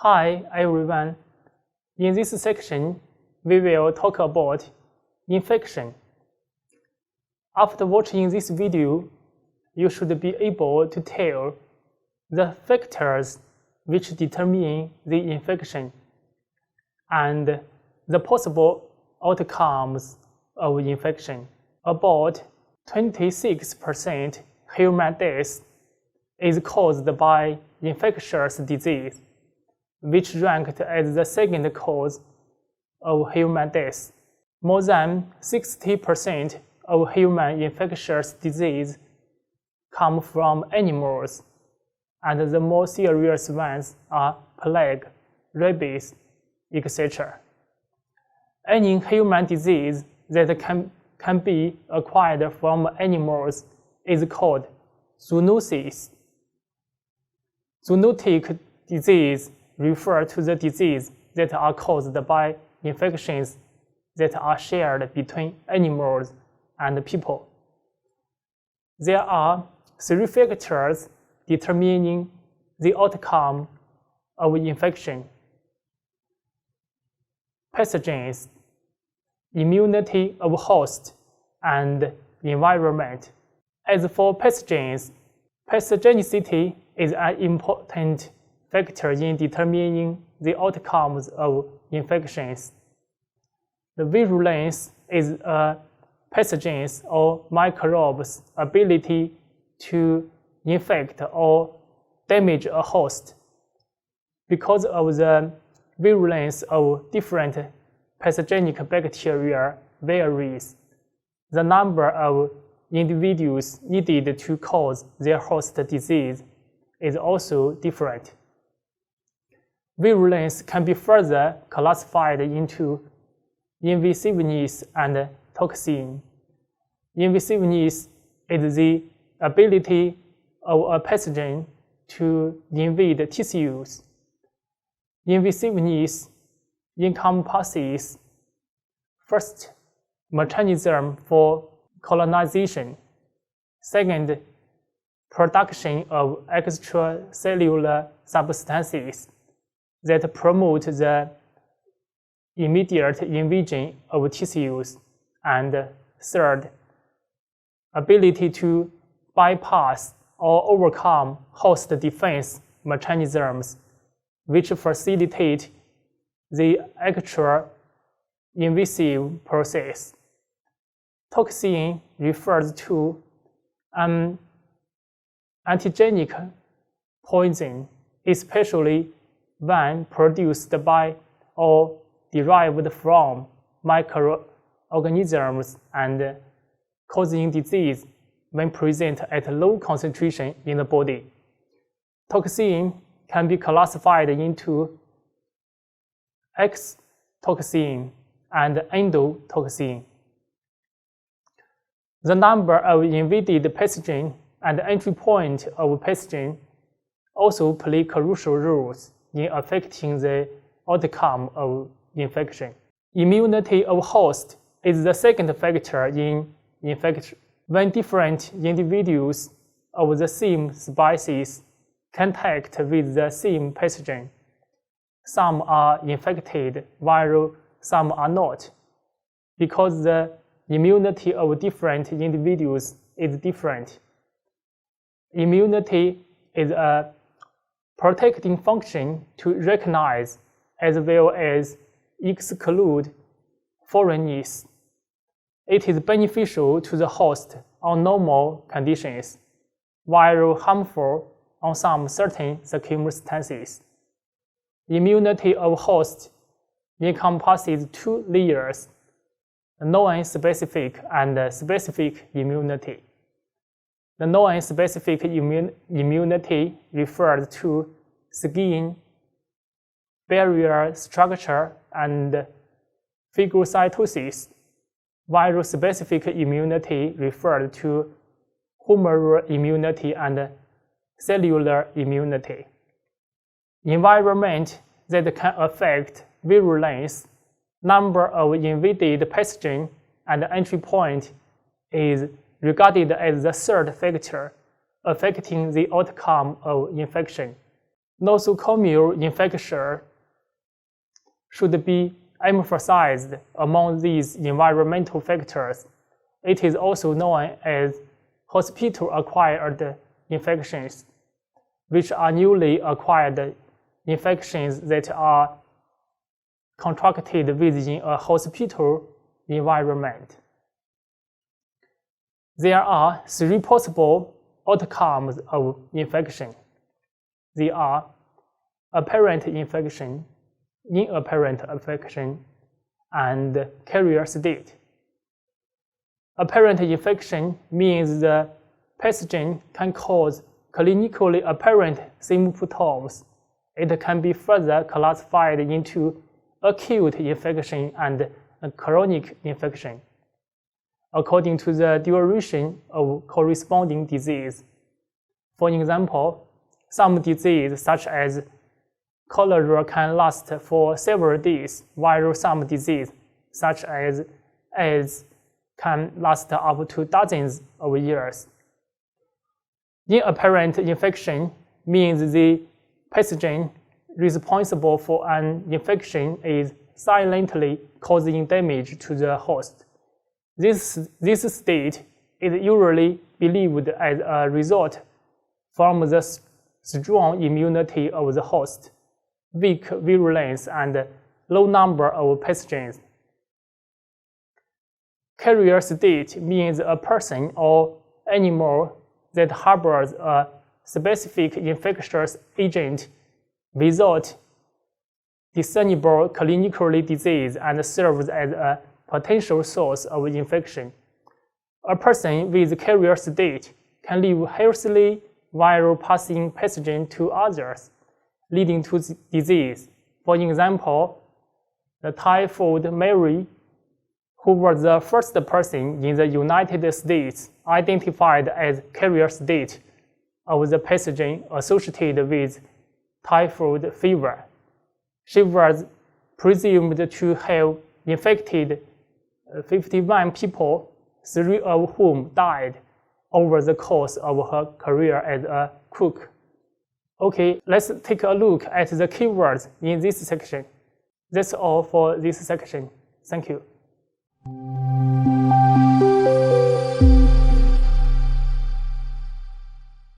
Hi everyone, in this section we will talk about infection. After watching this video, you should be able to tell the factors which determine the infection and the possible outcomes of infection. About 26% human death is caused by infectious disease, which ranked as the second cause of human death. More than 60% of human infectious disease come from animals, and the more serious ones are plague, rabies, etc. Any human disease that can be acquired from animals is called zoonosis. Zoonotic disease refer to the disease that are caused by infections that are shared between animals and people. There are three factors determining the outcome of infection: pathogens, immunity of host, and environment. As for pathogens, pathogenicity is an important factor in determining the outcomes of infections. The virulence is a pathogen's or microbe's ability to infect or damage a host. Because of the virulence of different pathogenic bacteria varies, the number of individuals needed to cause their host disease is also different. Virulence can be further classified into invasiveness and toxin. Invasiveness is the ability of a pathogen to invade tissues. Invasiveness encompasses first, mechanism for colonization; second, production of extracellular substances that promote the immediate invasion of tissues; and third, ability to bypass or overcome host defense mechanisms which facilitate the actual invasive process. Toxin refers to an antigenic poison, especially when produced by or derived from microorganisms and causing disease when present at low concentration in the body. Toxin can be classified into extoxin and endotoxin. The number of invaded pathogen and entry point of pathogen also play crucial roles in affecting the outcome of infection. Immunity of host is the second factor in infection. When different individuals of the same species contact with the same pathogen, some are infected while some are not, because the immunity of different individuals is different. Immunity is a protecting function to recognize as well as exclude foreignness. It is beneficial to the host on normal conditions, while harmful on some certain circumstances. Immunity of host encompasses two layers: non-specific and specific immunity. The non-specific immunity refers to skin barrier structure and phagocytosis, while specific immunity refers to humoral immunity and cellular immunity. Environment that can affect virulence, number of invaded pathogen, and entry point is regarded as the third factor affecting the outcome of infection. nosocomial infection should be emphasized among these environmental factors. It is also known as hospital-acquired infections, which are newly acquired infections that are contracted within a hospital environment. There are three possible outcomes of infection. They are apparent infection, inapparent infection, and carrier state. Apparent infection means the pathogen can cause clinically apparent symptoms. It can be further classified into acute infection and chronic infection, according to the duration of corresponding disease. For example, some disease such as cholera can last for several days, while some disease such as AIDS can last up to dozens of years. Inapparent infection means the pathogen responsible for an infection is silently causing damage to the host. This state is usually believed as a result from the strong immunity of the host, weak virulence, and low number of pathogens. Carrier state means a person or animal that harbors a specific infectious agent without discernible clinical disease and serves as a potential source of infection. A person with carrier state can live healthily while passing pathogen to others, leading to disease. For example, the typhoid Mary, who was the first person in the United States identified as carrier state of the pathogen associated with typhoid fever. She was presumed to have infected 51 people, 3 of whom died over the course of her career as a cook. Okay, let's take a look at the keywords in this section. That's all for this section. Thank you.